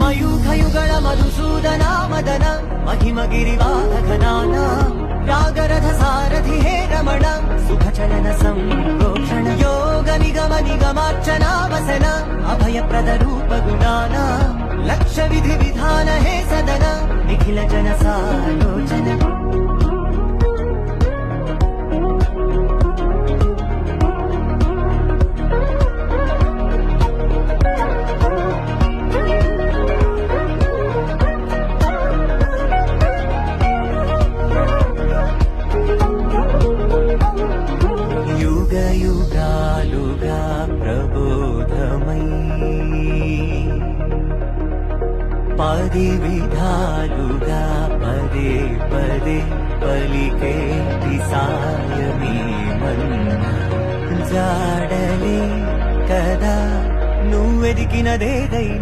మయూఖయుగళ మధుసూదనా మదన మహిమ గిరివాహఘనాన రాగరథ సారథి హే రమణ సుఖచలన సంప్రోక్షణ యోగ నిగమ నిగమార్చనా వసన అభయప్రద రూప గుణాన లక్ష విధి విధాన హే సదన నిఖిల జన సాలోచన యుగాలుగా ప్రబోధమై పది విధాలుగా పదే పదే పలికేటి సాయమే మన్న జాడలే కదా నువ్వెదికినదేదై